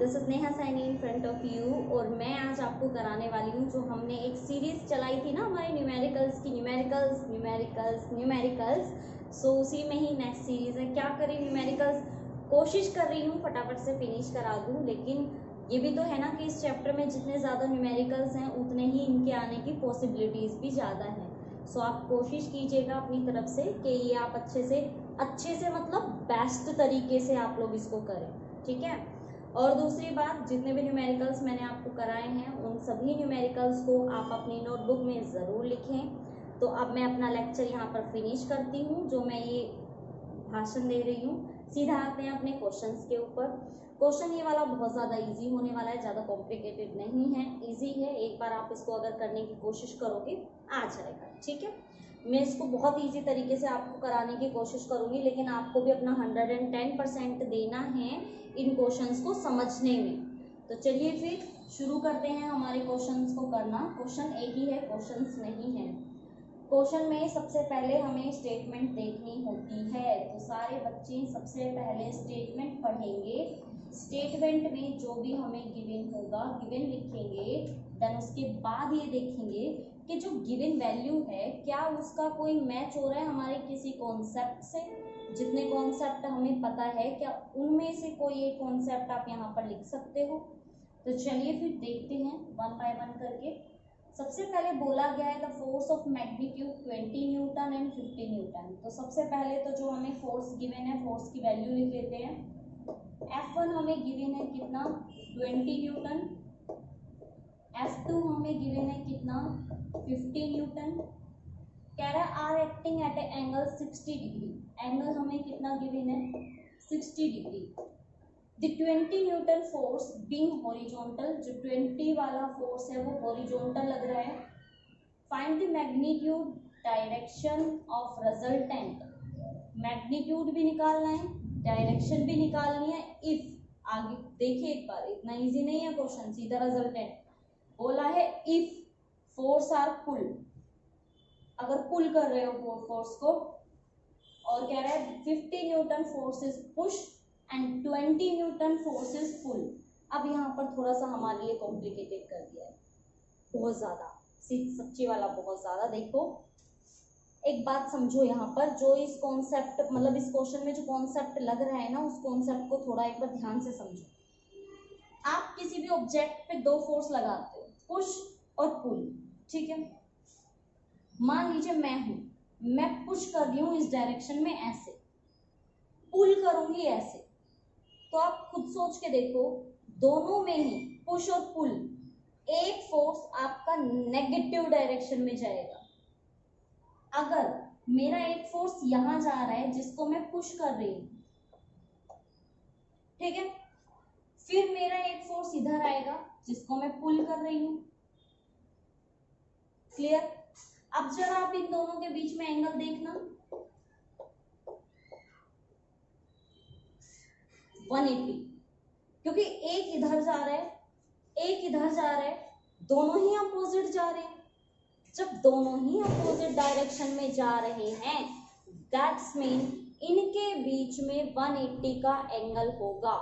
This is Neha Saini in front of you और मैं आज आपको कराने वाली हूँ जो हमने एक सीरीज चलाई थी ना हमारे न्यूमेरिकल्स की, न्यूमेरिकल्स। सो उसी में ही नेक्स्ट सीरीज है। क्या करें, न्यूमेरिकल्स कोशिश कर रही हूँ फटाफट से फिनिश करा दूँ, लेकिन ये भी तो है ना कि इस चैप्टर में जितने ज़्यादा न्यूमेरिकल्स हैं उतने ही इनके आने की पॉसिबिलिटीज़ भी ज़्यादा हैं। सो आप कोशिश कीजिएगा अपनी तरफ से कि ये आप अच्छे से मतलब बेस्ट तरीके से आप लोग इसको करें, ठीक है। और दूसरी बात, जितने भी न्यूमेरिकल्स मैंने आपको कराए हैं उन सभी न्यूमेरिकल्स को आप अपनी नोटबुक में ज़रूर लिखें। तो अब मैं अपना लेक्चर यहाँ पर फिनिश करती हूँ, जो मैं ये भाषण दे रही हूँ। सीधा आते हैं अपने क्वेश्चंस के ऊपर। क्वेश्चन ये वाला बहुत ज़्यादा इजी होने वाला है, ज़्यादा कॉम्प्लिकेटेड नहीं है, इजी है। एक बार आप इसको अगर करने की कोशिश करोगे आ जाएगा, ठीक है। मैं इसको बहुत इजी तरीके से आपको कराने की कोशिश करूँगी, लेकिन आपको भी अपना 110% देना है इन क्वेश्चंस को समझने में। तो चलिए फिर शुरू करते हैं हमारे क्वेश्चंस को करना। क्वेश्चन एक ही है, क्वेश्चंस नहीं है। क्वेश्चन में सबसे पहले हमें स्टेटमेंट देखनी होती है, तो सारे बच्चे सबसे पहले स्टेटमेंट पढ़ेंगे। स्टेटमेंट में जो भी हमें गिवन होगा, गिवन लिखेंगे। देन उसके बाद ये देखेंगे कि जो गिवन वैल्यू है क्या उसका कोई मैच हो रहा है हमारे किसी कॉन्सेप्ट से। जितने कॉन्सेप्ट हमें पता है क्या उनमें से कोई एक कॉन्सेप्ट आप यहाँ पर लिख सकते हो। तो चलिए फिर देखते हैं वन बाय वन करके। सबसे पहले बोला गया है the force of magnitude 20 Newton and 50 Newton. तो सबसे पहले तो जो हमें फोर्स गिवन है, फोर्स की वैल्यू लिख लेते हैं। F1 हमें गिवन है कितना, 20 न्यूटन। F2 हमें गिवन है कितना, 50 न्यूटन। कह रहा है are acting at a angle 60 degree. Angle हमें कितना गिवन है, 60 degree. The 20 newton force being horizontal, जो 20 वाला फोर्स है वो हॉरिजॉन्टल लग रहा है। Find the magnitude direction of resultant. Magnitude भी निकालना है, डायरेक्शन भी निकालनी है। इफ आगे देखिए एक बार, इतना इजी नहीं है क्वेश्चन, सीधा रिजल्टेंट बोला है। इफ फोर्स आर पुल, अगर पुल कर रहे हो फोर्स को, और कह रहा है 50 newton force is push and 20 newton force is pull. अब यहाँ पर थोड़ा सा हमारे लिए कॉम्प्लिकेटेड कर दिया है, बहुत ज्यादा, सच्ची वाला बहुत ज्यादा। देखो एक बात समझो, यहाँ पर जो इस कॉन्सेप्ट मतलब इस क्वेश्चन में जो कॉन्सेप्ट लग रहा है ना, उस कॉन्सेप्ट को थोड़ा एक बार ध्यान से समझो। आप किसी भी ऑब्जेक्ट पे दो फोर्स लगाते हो, पुश और पुल, ठीक है। मान लीजिए मैं पुश कर रही हूँ इस डायरेक्शन में ऐसे, पुल करूंगी ऐसे, तो आप खुद सोच के देखो दोनों में ही पुश और पुल, एक फोर्स आपका नेगेटिव डायरेक्शन में जाएगा। अगर मेरा एक फोर्स यहां जा रहा है जिसको मैं पुश कर रही हूं, ठीक है, फिर मेरा एक फोर्स इधर आएगा जिसको मैं पुल कर रही हूं। क्लियर। अब जरा आप इन दोनों के बीच में एंगल देखना, 180, क्योंकि एक इधर जा रहा है एक इधर जा रहा है, दोनों ही अपोजिट जा रहे हैं। जब दोनों ही अपोजिट डायरेक्शन में जा रहे हैं, दैट्स मीन इनके बीच में 180 का एंगल होगा।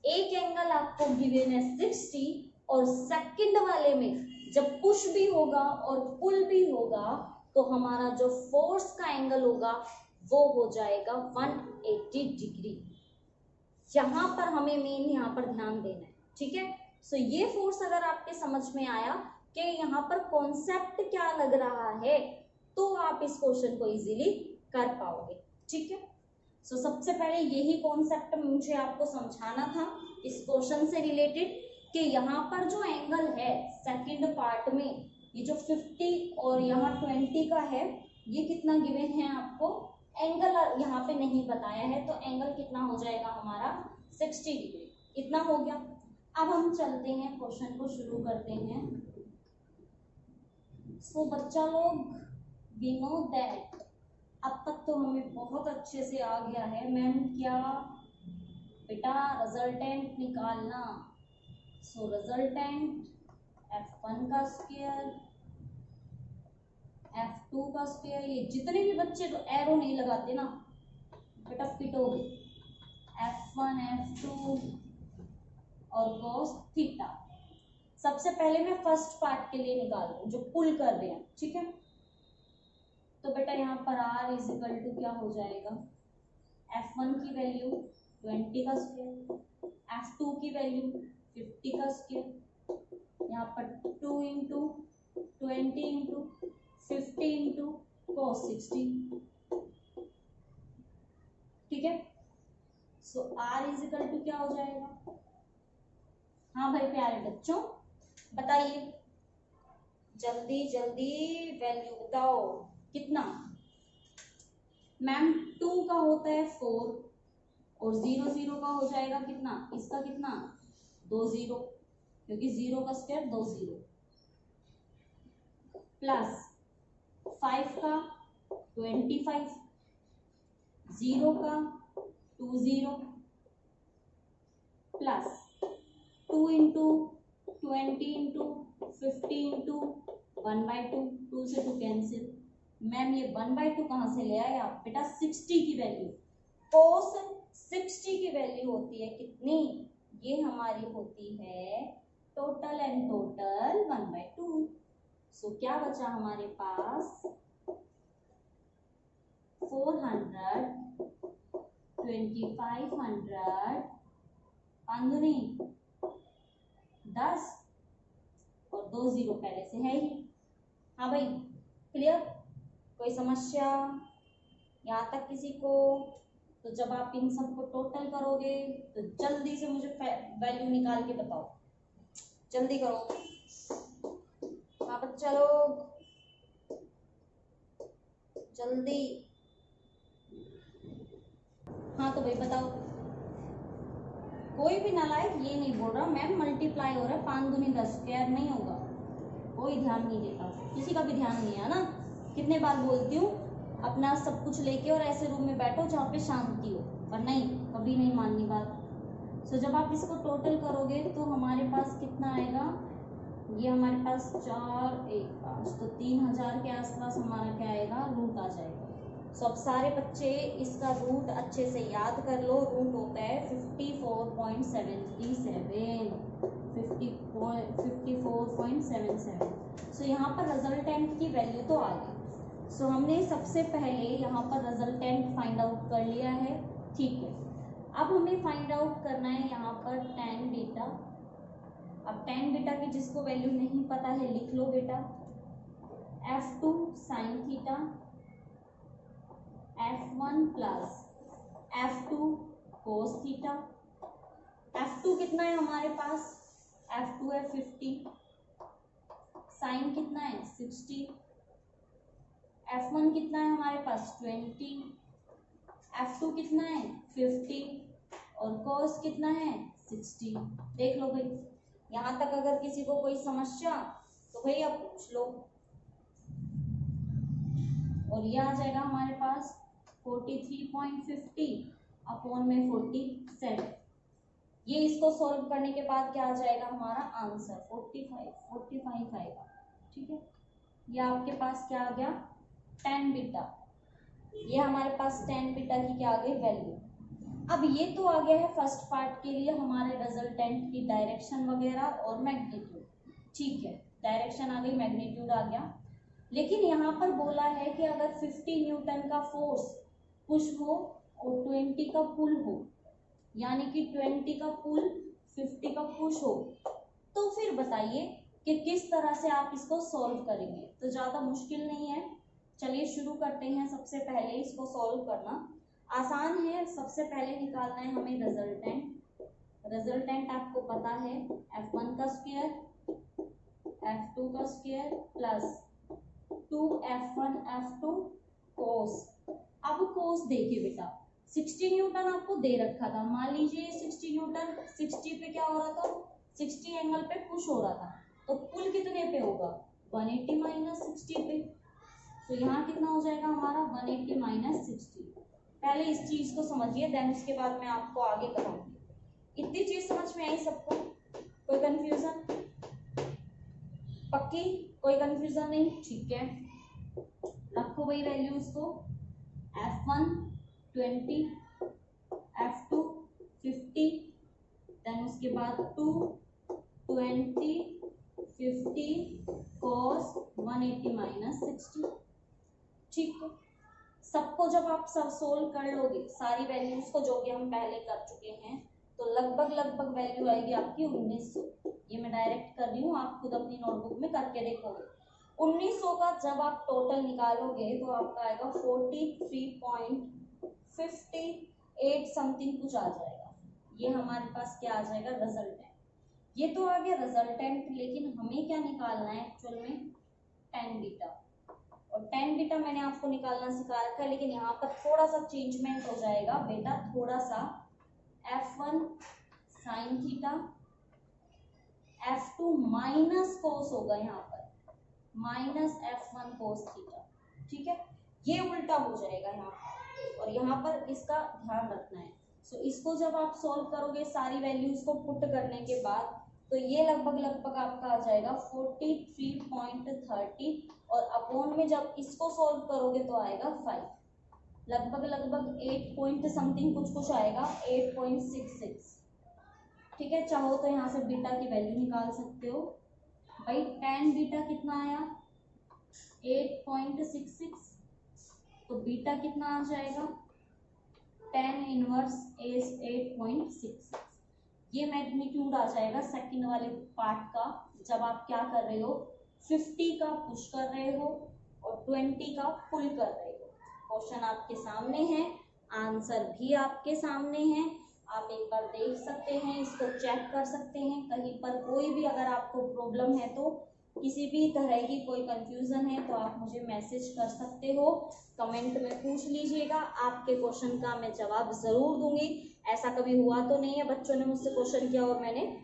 एक एंगल आपको गिवन है 60, और सेकंड वाले में जब पुश भी होगा और पुल भी होगा तो हमारा जो फोर्स का एंगल होगा वो हो जाएगा 180 डिग्री। यहां पर हमें मेन यहाँ पर ध्यान देना है, ठीक है। सो ये फोर्स अगर आपके समझ में आया कि यहाँ पर कॉन्सेप्ट क्या लग रहा है, तो आप इस क्वेश्चन को इजीली कर पाओगे, ठीक है। सो सबसे पहले यही कॉन्सेप्ट मुझे आपको समझाना था इस क्वेश्चन से रिलेटेड, कि यहाँ पर जो एंगल है सेकंड पार्ट में, ये जो 50 और यहाँ 20 का है, ये कितना गिवन है आपको, एंगल यहाँ पे नहीं बताया है, तो एंगल कितना हो जाएगा हमारा 60 डिग्री। इतना हो गया। अब हम चलते हैं क्वेश्चन को शुरू करते हैं। सो बच्चा लोग, वी नो दैट अब तक तो हमें बहुत अच्छे से आ गया है। मैम क्या बेटा, रिजल्टेंट निकालना। सो रिजल्टेंट F1 का स्क्वायर, F2 का स्क्वायर, ये जितने भी बच्चे तो एरो नहीं लगाते ना बेटा पिटोगे, F1 F2 और और cos थीटा। सबसे पहले मैं फर्स्ट पार्ट के लिए निकाल रही हूँ जो पुल कर रहे हैं, ठीक है। तो बेटा यहाँ पर r इज इक्वल टू क्या हो जाएगा, f1 की वैल्यू 20 का स्क्वायर, f2 की वैल्यू 50 का स्क्वायर, यहाँ पर 2 इंटू 20 इंटू 50 इंटू cos 60, ठीक है। सो r इज इक्वल टू क्या हो जाएगा, हाँ भाई प्यारे बच्चों बताइए जल्दी जल्दी वैल्यू बताओ, कितना मैम 2 का होता है 4 और 0 0 का हो जाएगा कितना, इसका कितना 2 0, क्योंकि 0 का स्क्वायर 2 0, प्लस 5 का 25, 0 का 2 0, प्लस 2 इंटू 20 इंटू 50 इंटू 1/2, 2 से 2 कैंसिल। मैम ये 1/2 कहाँ से ले आए आप, बेटा 60 की वैल्यू, cos 60 की वैल्यू होती है कितनी, ये हमारी होती है टोटल एंड टोटल 1/2। सो क्या बचा हमारे पास 400, 2500, 10 और 2 0 पहले से है ही। हाँ भाई क्लियर, कोई समस्या यहाँ तक किसी को, तो जब आप इन सबको टोटल करोगे तो जल्दी से मुझे वैल्यू निकाल के बताओ, जल्दी करो। हाँ बच्चा लोग जल्दी, हाँ तो भाई बताओ, कोई भी नालायक ये नहीं बोल रहा मैम मल्टीप्लाई हो रहा है 5 दूनी 10 स्क्वायर नहीं होगा, कोई ध्यान नहीं देता, किसी का भी ध्यान नहीं है ना। कितने बार बोलती हूँ अपना सब कुछ लेके और ऐसे रूम में बैठो जहाँ पे शांति हो, पर नहीं, कभी नहीं माननी बात। सो जब आप इसको टोटल करोगे तो हमारे पास कितना आएगा, ये हमारे पास 4 1 5, तो 3000 के आसपास हमारा क्या आएगा, रूट आ जाएगा। सो अब सारे बच्चे इसका रूट अच्छे से याद कर लो, रूट होता है 54.77, 54.77। सो यहाँ पर रिजल्टेंट की वैल्यू तो आ गई। सो हमने सबसे पहले यहाँ पर रिजल्टेंट फाइंड आउट कर लिया है, ठीक है। अब हमें फाइंड आउट करना है यहाँ पर tan बीटा। अब tan बीटा की जिसको वैल्यू नहीं पता है लिख लो बेटा, f2 sin theta, f1 plus f2 cos theta. f2 कितना है हमारे पास, f2 है 50, साइन कितना है 60, f1 कितना है हमारे पास 20, f2 कितना है 50 और cos कितना है 60। देख लो भाई, यहाँ तक अगर किसी को कोई समस्या तो भाई अब पूछ लो। और ये आ जाएगा हमारे पास 43.50 अपॉन में 47। ये इसको सॉल्व करने के बाद क्या आ जाएगा हमारा आंसर 45 आएगा, ठीक है। ये आपके पास क्या आ गया tan बीटा, ये हमारे पास tan बीटा की क्या आ गई वैल्यू। अब ये तो आ गया है फर्स्ट पार्ट के लिए हमारे रिजल्टेंट की डायरेक्शन वगैरह और मैग्नीट्यूड, ठीक है, डायरेक्शन आ गई, मैग्नीट्यूड आ गया। लेकिन यहाँ पर बोला है कि अगर 50 न्यूटन का फोर्स पुश हो और 20 का पुल हो, यानी कि 20 का पुल 50 का पुश हो, तो फिर बताइए कि किस तरह से आप इसको सॉल्व करेंगे। तो ज़्यादा मुश्किल नहीं है, चलिए शुरू करते हैं। सबसे पहले इसको सॉल्व करना आसान है। सबसे पहले निकालना है हमें रिजल्टेंट। रिजल्टेंट आपको पता है f1 का स्क्वायर, f2 का square plus 2f1 f2 cos। अब cos देखिए बेटा 60 न्यूटन आपको दे रखा था, मान लीजिए 60 न्यूटन 60 पे क्या हो रहा था, 60 एंगल पे पुश हो रहा था, तो पुल कितने पे होगा 180 माइनस 60 पे। तो यहाँ कितना हो जाएगा हमारा 180 माइनस 60। पहले इस चीज को समझिए, देन उसके बाद मैं आपको आगे कराऊंगी। इतनी चीज समझ में आई सबको, कोई कंफ्यूजन, पक्की, कोई कंफ्यूजन नहीं, ठीक है। रखो भाई वैल्यूज को, f1 20, f2 50, देन उसके बाद 2 20 50 cos 180 माइनस 60। ठीक है, सबको जब आप सब सोल्व कर लोगे सारी वैल्यूज को जो कि हम पहले कर चुके हैं, तो लगभग वैल्यू आएगी आपकी 1900। ये मैं डायरेक्ट कर रही हूँ, आप खुद अपनी नोटबुक में करके देखोगे। 1900 का जब आप टोटल निकालोगे तो आपका आएगा 43.58 समथिंग कुछ आ जाएगा। ये हमारे पास क्या आ जाएगा, रिजल्टेंट। ये तो आ गया रिजल्टेंट, लेकिन हमें क्या निकालना है एक्चुअल में, tan बीटा। और tan बीटा मैंने आपको निकालना सिखा रखा है, लेकिन यहाँ पर थोड़ा सा चेंजमेंट हो जाएगा बेटा, थोड़ा सा। f1 sin theta, f2 minus cos होगा यहाँ पर, माइनस f1 कोस थीटा। ठीक है, ये उल्टा हो जाएगा यहाँ पर, और यहाँ पर इसका ध्यान रखना है। सो इसको जब आप सॉल्व करोगे सारी वैल्यूज को पुट करने के बाद, तो ये लगभग आपका आ जाएगा 43.30, और अपॉन में जब इसको सॉल्व करोगे तो आएगा 5, लगभग 8 पॉइंट समथिंग कुछ आएगा, 8.66। ठीक है, चाहो तो यहाँ से बीटा की वैल्यू निकाल सकते हो भाई। tan बीटा कितना आया, 8.66, तो बीटा कितना आ जाएगा, tan इनवर्स इज 8.66। ये मैग्नीट्यूड आ जाएगा सेकंड वाले पार्ट का, जब आप क्या कर रहे हो, 50 का पुश कर रहे हो और 20 का पुल कर रहे हो। क्वेश्चन आपके सामने है, आंसर भी आपके सामने है, आप एक बार देख सकते हैं, इसको चेक कर सकते हैं। कहीं पर कोई भी अगर आपको प्रॉब्लम है, तो किसी भी तरह की कोई कंफ्यूजन है, तो आप मुझे मैसेज कर सकते हो, कमेंट में पूछ लीजिएगा। आपके क्वेश्चन का मैं जवाब जरूर दूंगी। ऐसा कभी हुआ तो नहीं है बच्चों ने मुझसे क्वेश्चन किया और मैंने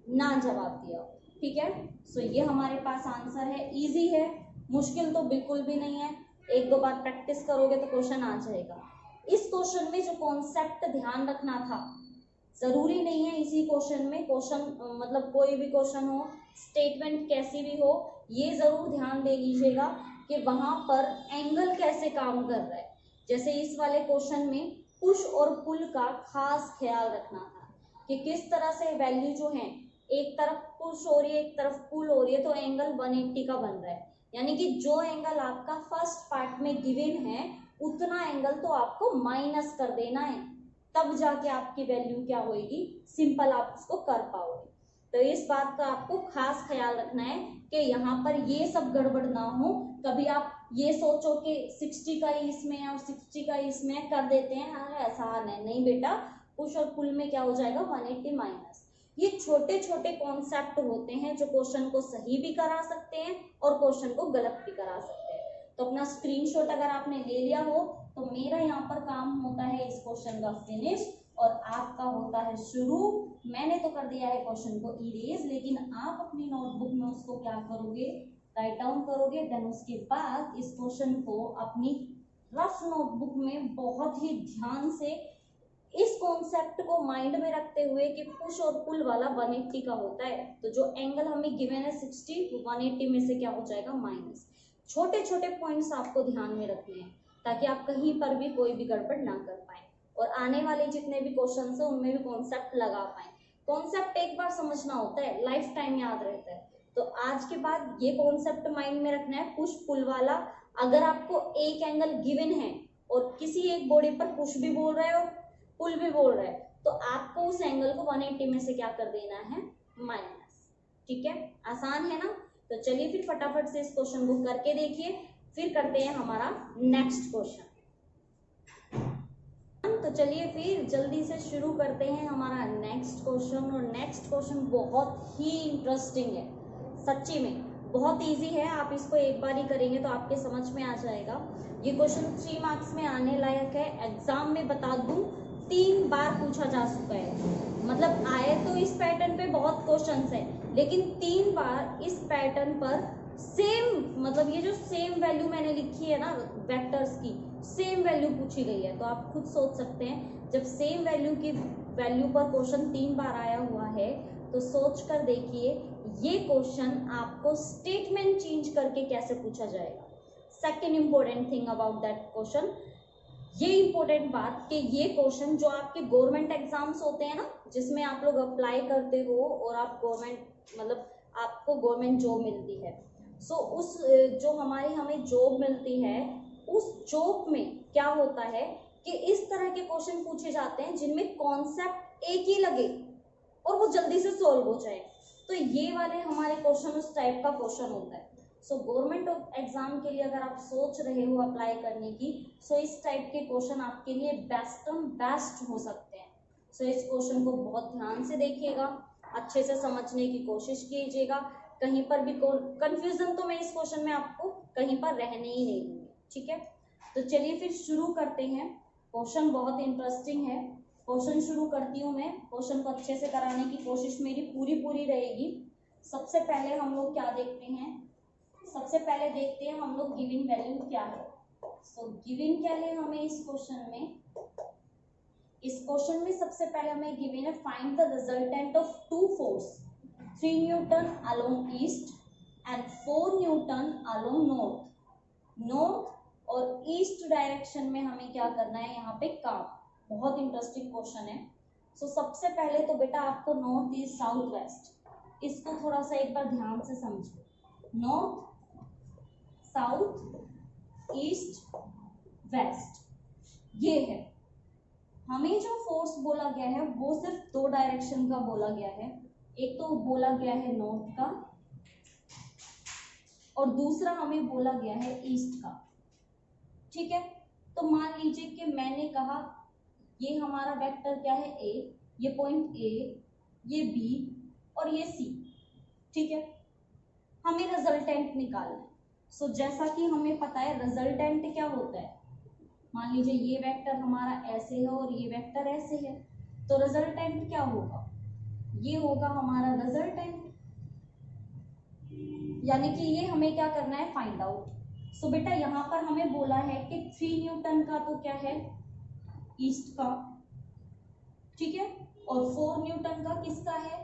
ना जवाब दिया। ठीक है, सो ये हमारे पास आंसर है। इजी है, मुश्किल तो बिल्कुल भी नहीं है। एक दो बार प्रैक्टिस करोगे तो क्वेश्चन आ जाएगा। इस क्वेश्चन में जो कॉन्सेप्ट ध्यान रखना था, जरूरी नहीं है इसी क्वेश्चन में, क्वेश्चन मतलब कोई भी क्वेश्चन हो, स्टेटमेंट कैसी भी हो, ये जरूर ध्यान दे लीजिएगा कि वहां पर एंगल कैसे काम कर रहा है। जैसे इस वाले क्वेश्चन में पुश और पुल का खास ख्याल रखना था कि किस तरह से वैल्यू जो है, एक तरफ पुश हो रही है एक तरफ पुल हो रही है, तो एंगल 180 का बन रहा है। यानी कि जो एंगल आपका फर्स्ट पार्ट में गिवन है, उतना एंगल तो आपको माइनस कर देना है, तब जाके आपकी वैल्यू क्या होगी, सिंपल आप उसको कर पाओगे। तो इस बात का आपको खास ख्याल रखना है कि यहाँ पर ये सब गड़बड़ ना हो। कभी आप ये सोचो कि 60 का ही इसमें है और 60 का ही इसमें कर देते हैं, ऐसा नहीं बेटा। पुश और पुल में क्या हो जाएगा, 180 माइनस। ये छोटे छोटे कॉन्सेप्ट होते हैं जो क्वेश्चन को सही भी करा सकते हैं और क्वेश्चन को गलत भी करा सकते हैं। तो अपना स्क्रीनशॉट अगर आपने ले लिया हो, तो मेरा यहाँ पर काम होता है इस क्वेश्चन का फिनिश और आपका होता है शुरू। मैंने तो कर दिया है क्वेश्चन को इरेज, लेकिन आप अपनी नोटबुक में उसको क्या करोगे, राइट डाउन करोगे। देन उसके बाद इस क्वेश्चन को अपनी रफ नोटबुक में बहुत ही ध्यान से इस कॉन्सेप्ट को माइंड में रखते हुए कि पुश और पुल वाला 180 का होता है, तो जो एंगल हमें गिवन है 60, 180 में से क्या हो जाएगा, माइनस। छोटे छोटे पॉइंट्स आपको ध्यान में रखने हैं ताकि आप कहीं पर भी कोई भी गड़बड़ ना कर पाए और आने वाले जितने भी क्वेश्चन है उनमें भी कॉन्सेप्ट लगा पाए। कॉन्सेप्ट एक बार समझना होता है, लाइफ टाइम याद रहता है। तो आज के बाद ये कॉन्सेप्ट माइंड में रखना है, पुश पुल वाला। अगर आपको एक एंगल गिवन है और किसी एक बॉडी पर पुश भी बोल रहे हो पुल भी बोल रहा है, तो आपको उस एंगल को 180 में से क्या कर देना है, माइनस। ठीक है, आसान है ना। तो चलिए फिर फटाफट से इस क्वेश्चन को करके देखिए, फिर करते हैं हमारा नेक्स्ट क्वेश्चन। तो चलिए फिर जल्दी से शुरू करते हैं हमारा नेक्स्ट क्वेश्चन। और नेक्स्ट क्वेश्चन बहुत ही इंटरेस्टिंग है, सच्ची में बहुत इजी है। आप इसको एक बार ही करेंगे तो आपके समझ में आ जाएगा। ये क्वेश्चन 3 मार्क्स में आने लायक है। एग्जाम में बता दूं 3 बार पूछा जा चुका है। मतलब आए तो इस पैटर्न पे बहुत क्वेश्चंस हैं, लेकिन 3 बार इस पैटर्न पर सेम, मतलब ये जो सेम वैल्यू मैंने लिखी है ना वेक्टर्स की, सेम वैल्यू पूछी गई है। तो आप खुद सोच सकते हैं, जब सेम वैल्यू पर क्वेश्चन 3 बार आया हुआ है, तो सोच कर देखिए ये क्वेश्चन आपको स्टेटमेंट चेंज करके कैसे पूछा जाएगा। Second important thing about that question, ये इंपॉर्टेंट बात कि ये क्वेश्चन जो आपके गवर्नमेंट एग्जाम्स होते हैं ना, जिसमें आप लोग अप्लाई करते हो और आप गवर्नमेंट मतलब आपको गवर्नमेंट जॉब मिलती है, सो उस जो हमें जॉब मिलती है उस जॉब में क्या होता है कि इस तरह के क्वेश्चन पूछे जाते हैं जिनमें कॉन्सेप्ट एक ही लगे और वो जल्दी से सॉल्व हो जाए। तो ये वाले हमारे क्वेश्चन उस टाइप का क्वेश्चन होता है। सो गवर्नमेंट एग्जाम के लिए अगर आप सोच रहे हो अप्लाई करने की, सो इस टाइप के क्वेश्चन आपके लिए बेस्ट हो सकते हैं। सो इस क्वेश्चन को बहुत ध्यान से देखिएगा, अच्छे से समझने की कोशिश कीजिएगा, कहीं पर भी कंफ्यूजन तो मैं इस क्वेश्चन में आपको कहीं पर रहने ही नहीं दूंगी, ठीक है। तो चलिए फिर शुरू करते हैं। क्वेश्चन बहुत इंटरेस्टिंग है। क्वेश्चन शुरू करती हूँ मैं। क्वेश्चन को अच्छे से कराने की कोशिश मेरी पूरी रहेगी। सबसे पहले हम लोग क्या देखते हैं, सबसे पहले देखते हैं हम लोग गिवन वैल्यू क्या है। सो गिवन क्या है हमें इस क्वेश्चन में सबसे पहले हमें गिवन है find the resultant of two force 3 newton along east and 4 newton along north और ईस्ट डायरेक्शन में हमें क्या करना है यहाँ पे काम। बहुत इंटरेस्टिंग क्वेश्चन है। सो सबसे पहले तो बेटा आपको नॉर्थ ईस्ट साउथ वेस्ट, इसको थोड़ा सा एक बार ध्यान से समझो। नॉर्थ साउथ ईस्ट वेस्ट ये है। हमें जो फोर्स बोला गया है वो सिर्फ 2 डायरेक्शन का बोला गया है। एक तो बोला गया है नॉर्थ का और दूसरा हमें बोला गया है ईस्ट का, ठीक है। तो मान लीजिए कि मैंने कहा ये हमारा वेक्टर क्या है ए, ये पॉइंट ए, ये बी और ये सी, ठीक है। हमें रिजल्टेंट निकालना है। सो जैसा कि हमें पता है रिजल्टेंट क्या होता है, मान लीजिए ये वेक्टर हमारा ऐसे है और ये वेक्टर ऐसे है, तो रिजल्टेंट क्या होगा, ये होगा हमारा रिजल्टेंट, यानी कि ये हमें क्या करना है फाइंड आउट। सो बेटा यहाँ पर हमें बोला है कि 3 न्यूटन का तो क्या है ईस्ट का, ठीक है, और 4 न्यूटन का किसका है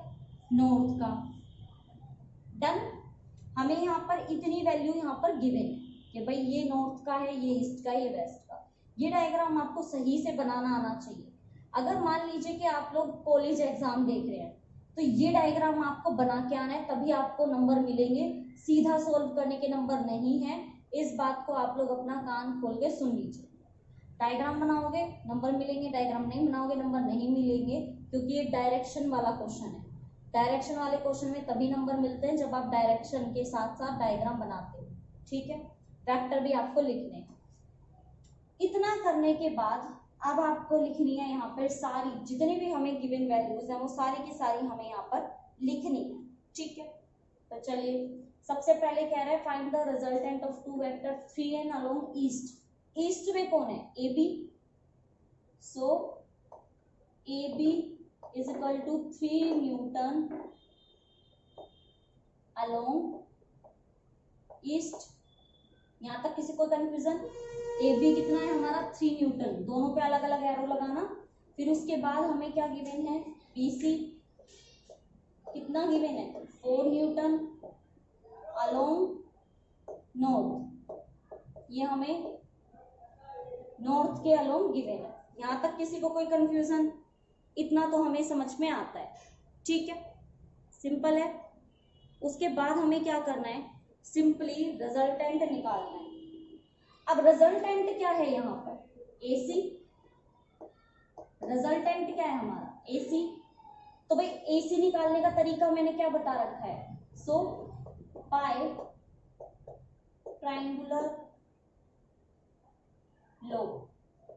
नॉर्थ का। डन। हमें यहाँ पर इतनी वैल्यू यहाँ पर गिवन है कि भाई ये नॉर्थ का है, ये ईस्ट का, ये वेस्ट का। ये डायग्राम आपको सही से बनाना आना चाहिए। अगर मान लीजिए कि आप लोग कॉलेज एग्जाम देख रहे हैं तो ये डायग्राम आपको बना के आना है, तभी आपको नंबर मिलेंगे। सीधा सोल्व करने के नंबर नहीं है, इस बात को आप लोग अपना कान खोल के सुन लीजिए। डायग्राम बनाओगे नंबर मिलेंगे, डायग्राम नहीं बनाओगे नंबर नहीं मिलेंगे, क्योंकि ये डायरेक्शन वाला क्वेश्चन है। डायरेक्शन वाले क्वेश्चन में तभी नंबर मिलते हैं जब आप डायरेक्शन के साथ साथ डायग्राम बनाते हो, ठीक है। वेक्टर भी आपको लिखने हैं। इतना करने के बाद अब आपको लिखनी है यहाँ पर सारी जितनी भी हमें गिवन वैल्यूज है वो सारी की सारी हमें यहाँ पर लिखनी है, ठीक है। तो चलिए सबसे पहले कह रहा है find the resultant of two vector 3n along east. East में कौन है A B, so A B is equal to 3 newton along east. यहाँ तक किसी को कंफ्यूजन? ए बी कितना है हमारा 3 न्यूटन, दोनों पे अलग अलग एरो लगाना। फिर उसके बाद हमें क्या गिवन है बी सी कितना गिवन है 4 न्यूटन अलोंग नॉर्थ, ये हमें नॉर्थ के अलोंग गिवन है। यहाँ तक किसी को कोई कंफ्यूजन? इतना तो हमें समझ में आता है, ठीक है, सिंपल है। उसके बाद हमें क्या करना है सिंपली रिजल्टेंट निकालना है। अब रिजल्टेंट क्या है यहाँ पर AC, रिजल्टेंट क्या है हमारा AC। तो भाई AC निकालने का तरीका मैंने क्या बता रखा है, सो पाई ट्रायंगुलर लो।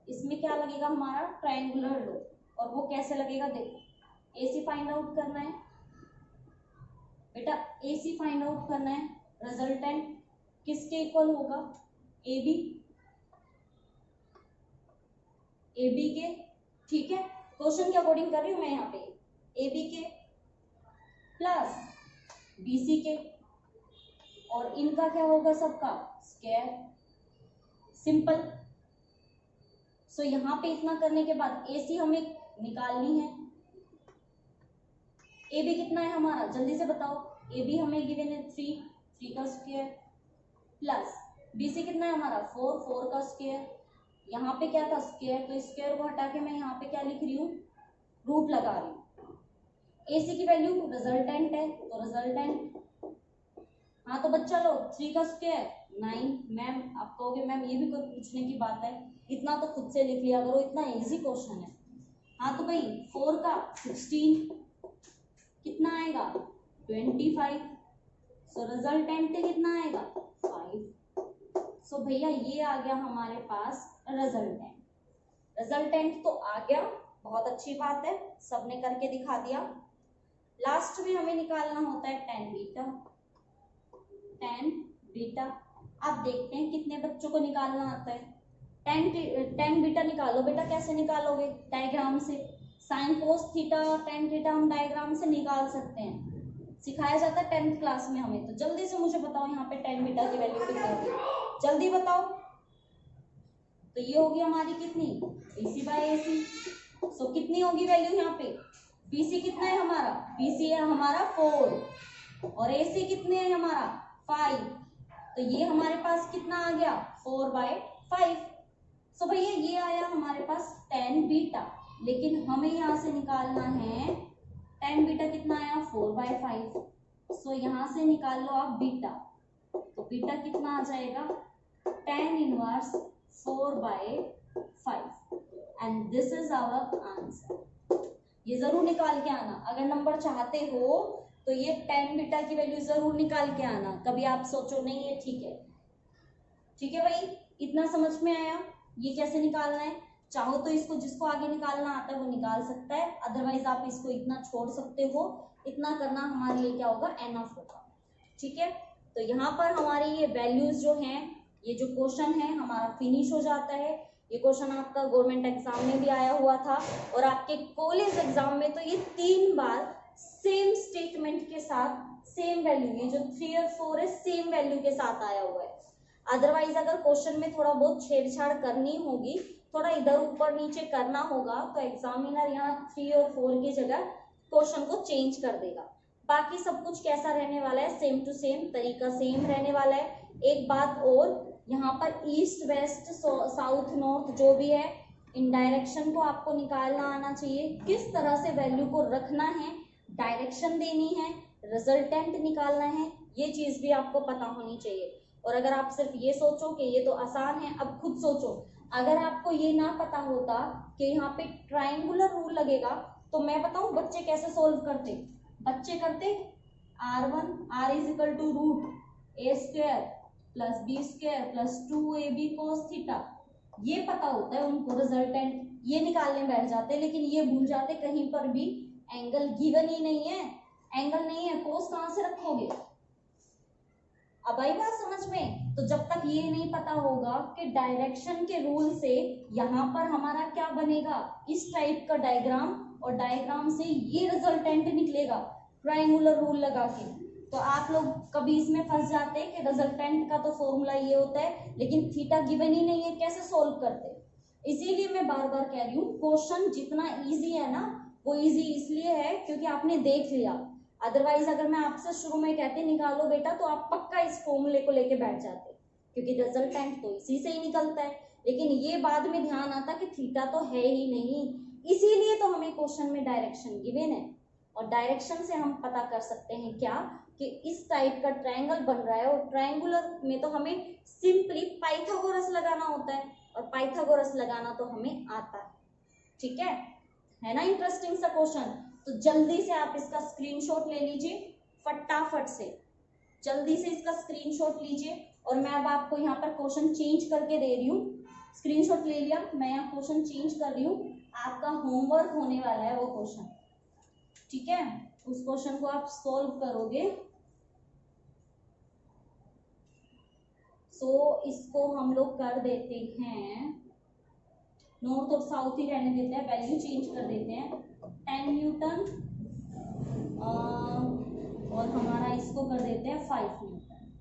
इसमें क्या लगेगा हमारा ट्रायंगुलर लो, और वो कैसे लगेगा देखो। AC फाइंड आउट करना है बेटा, AC फाइंड आउट करना है। रिजल्टेंट किसके इक्वल होगा AB के, ठीक है। क्वेश्चन के अकॉर्डिंग कर रही हूं मैं यहाँ पे, AB के प्लस BC के, और इनका क्या होगा सबका स्क्वायर, सिंपल। सो यहाँ पे इतना करने के बाद AC हमें निकालनी है। AB कितना है हमारा जल्दी से बताओ। AB हमें गिवन है 3 का स्क्वायर प्लस BC कितना है हमारा 4 का स्क्वायर, यहाँ पे क्या था स्क्वायर, तो स्क्वायर को हटा के मैं यहाँ पे क्या लिख रही हूँ, रूट लगा रही हूँ। AC की वैल्यू रिजल्टेंट है तो रिजल्टेंट। हाँ तो बच्चा लो 3 का स्क्वायर 9। मैम आप कहोगे मैम ये भी कोई पूछने की बात है, इतना तो खुद से लिख लिया करो, इतना इजी क्वेश्चन है। हाँ तो भाई 4 का 16 कितना आएगा 25। सो रिजल्टेंट कितना आएगा 5। सो भैया ये आ गया हमारे पास रिजल्टेंट। रिजल्टेंट तो आ गया, बहुत अच्छी बात है, सबने करके दिखा दिया। लास्ट में हमें निकालना होता है tan बीटा। tan बीटा आप देखते हैं कितने बच्चों को निकालना आता है। tan बीटा निकालो बेटा, कैसे निकालोगे, डायग्राम से। Sine cos theta tan theta हम डायग्राम से निकाल सकते हैं, सिखाया जाता है 10th क्लास में हमें। तो जल्दी से मुझे बताओ यहाँ पे tan बीटा की वैल्यू कितनी होगी, जल्दी बताओ। तो ये होगी हमारी कितनी BC/AC। सो कितनी होगी वैल्यू यहाँ पे, BC कितना है हमारा, BC है हमारा 4 और AC कितने है हमारा 5। तो ये हमारे पास कितना आ गया 4/5। सो भैया ये आया हमारे पास tan बीटा, लेकिन हमें यहाँ से निकालना है tan बीटा कितना आया 4/5। सो यहाँ से निकाल लो आप बीटा, तो बीटा कितना आ जाएगा tan inverse 4/5 and this is our answer. ये जरूर निकाल के आना, अगर नंबर चाहते हो तो ये tan बीटा की वैल्यू जरूर निकाल के आना। कभी आप सोचो नहीं ये ठीक है, ठीक है भाई, इतना समझ में आया ये कैसे निकालना है। चाहो तो इसको जिसको आगे निकालना आता है वो निकाल सकता है, अदरवाइज आप इसको इतना छोड़ सकते हो। इतना करना हमारे लिए क्या होगा एनफ होगा, ठीक है। तो यहाँ पर हमारी ये वैल्यूज जो हैं, ये जो क्वेश्चन है हमारा फिनिश हो जाता है। ये क्वेश्चन आपका गवर्नमेंट एग्जाम में भी आया हुआ था और आपके कॉलेज एग्जाम में तो ये 3 बार सेम स्टेटमेंट के साथ सेम वैल्यू, ये जो 3 और 4 है सेम वैल्यू के साथ आया हुआ है। अदरवाइज अगर क्वेश्चन में थोड़ा बहुत छेड़छाड़ करनी होगी, थोड़ा इधर ऊपर नीचे करना होगा, तो एग्जामिनर यहाँ 3 और 4 की जगह क्वेश्चन को चेंज कर देगा। बाकी सब कुछ कैसा रहने वाला है, सेम टू सेम, तरीका सेम रहने वाला है। एक बात और, यहाँ पर ईस्ट वेस्ट साउथ नॉर्थ जो भी है, इन डायरेक्शन को आपको निकालना आना चाहिए, किस तरह से वैल्यू को रखना है, डायरेक्शन देनी है, रिजल्टेंट निकालना है, ये चीज भी आपको पता होनी चाहिए। और अगर आप सिर्फ ये सोचो कि ये तो आसान है, अब खुद सोचो, अगर आपको ये ना पता होता कि यहाँ पे ट्राइंगुलर रूल लगेगा, तो मैं बताऊं बच्चे कैसे सोल्व करते। बच्चे करते R1 R is equal to √a² plus b² plus 2ab cos theta, ये पता होता है उनको, रिजल्टेंट ये निकालने बैठ जाते, लेकिन ये भूल जाते कहीं पर भी एंगल गिवन ही नहीं है, एंगल नहीं है, कोस कहां से रखोगे। अब आई बात समझ में। तो जब तक ये नहीं पता होगा कि डायरेक्शन के रूल से यहाँ पर हमारा क्या बनेगा, इस टाइप का डायग्राम, और डायग्राम से ये रिजल्टेंट निकलेगा ट्राइंगुलर रूल लगा के, तो आप लोग कभी इसमें फंस जाते हैं कि रिजल्टेंट का तो फॉर्मूला ये होता है, लेकिन थीटा गिवन ही नहीं है, कैसे सोल्व करते। इसीलिए मैं बार बार कह रही हूँ, क्वेश्चन जितना इजी है ना, वो इजी इसलिए है क्योंकि आपने देख लिया। अदरवाइज अगर मैं आपसे शुरू में कहती निकालो बेटा, तो आप पक्का इस फॉर्मूले को लेके बैठ जाते, क्योंकि रिजल्टेंट तो इसी से ही निकलता है। लेकिन ये बाद में ध्यान आता कि थीटा तो है ही नहीं, इसीलिए तो हमें क्वेश्चन में डायरेक्शन गिवन है, और डायरेक्शन से हम पता कर सकते हैं क्या, कि इस टाइप का ट्रायंगल बन रहा है, और ट्रायंगुलर में तो हमें सिंपली पाइथागोरस लगाना होता है, और पाइथागोरस लगाना तो हमें आता है, ठीक है ना। इंटरेस्टिंग सा क्वेश्चन। तो जल्दी से आप इसका स्क्रीनशॉट ले लीजिए, फटाफट से जल्दी से इसका स्क्रीनशॉट लीजिए, और मैं अब आपको यहाँ पर क्वेश्चन चेंज करके दे रही हूँ। स्क्रीनशॉट ले लिया, मैं यहाँ क्वेश्चन चेंज कर रही हूँ, आपका होमवर्क होने वाला है वो क्वेश्चन, ठीक है। उस क्वेश्चन को आप सॉल्व करोगे। सो इसको हम लोग कर देते हैं, नॉर्थ और साउथ ही रहने देते हैं, वैल्यू चेंज कर देते हैं, 10 न्यूटन और हमारा इसको कर देते हैं 5 न्यूटन।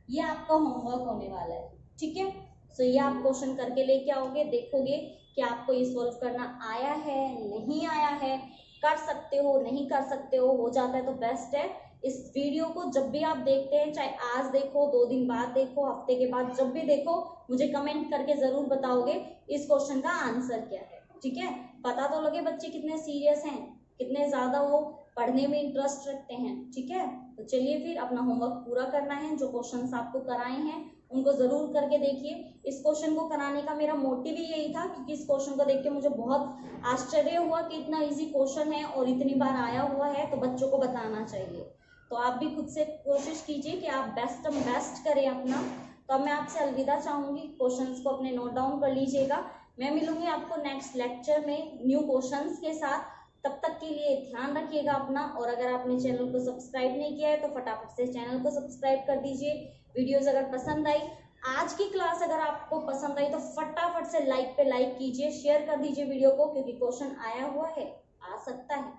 ये आपका होमवर्क होने वाला है, ठीक है। सो ये आप क्वेश्चन करके लेके आओगे, देखोगे कि आपको ये सॉल्व करना आया है नहीं आया है, कर सकते हो नहीं कर सकते हो जाता है तो बेस्ट है, इस वीडियो को जब भी आप देखते हैं, चाहे आज देखो, 2 दिन बाद देखो, हफ्ते के बाद, जब भी देखो, मुझे कमेंट करके जरूर बताओगे इस क्वेश्चन का आंसर क्या है। ठीक है, पता तो लगे बच्चे कितने सीरियस हैं, कितने ज्यादा वो पढ़ने में इंटरेस्ट रखते हैं। ठीक है, तो चलिए फिर अपना होमवर्क पूरा करना है। जो क्वेश्चंस आपको कराए हैं उनको जरूर करके देखिए। इस क्वेश्चन को कराने का मेरा मोटिव ही यही था, क्योंकि इस क्वेश्चन को देख के मुझे बहुत आश्चर्य हुआ कि इतना इजी क्वेश्चन है और इतनी बार आया हुआ है, तो बच्चों को बताना चाहिए। तो आप भी खुद से कोशिश कीजिए कि आप बेस्ट करें अपना। तो अब मैं आपसे अलविदा चाहूंगी, क्वेश्चंस को अपने नोट डाउन कर लीजिएगा। मैं मिलूंगी आपको नेक्स्ट लेक्चर में न्यू क्वेश्चंस के साथ। तब तक के लिए ध्यान रखिएगा अपना, और अगर आपने चैनल को सब्सक्राइब नहीं किया है तो फटाफट से चैनल को सब्सक्राइब कर दीजिए। वीडियोस अगर पसंद आई, आज की क्लास अगर आपको पसंद आई तो फटाफट से लाइक पे लाइक कीजिए, शेयर कर दीजिए वीडियो को, क्योंकि क्वेश्चन आया हुआ है, आ सकता है।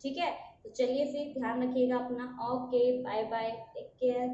ठीक है, तो चलिए फिर ध्यान रखिएगा अपना। Okay, bye bye, take care.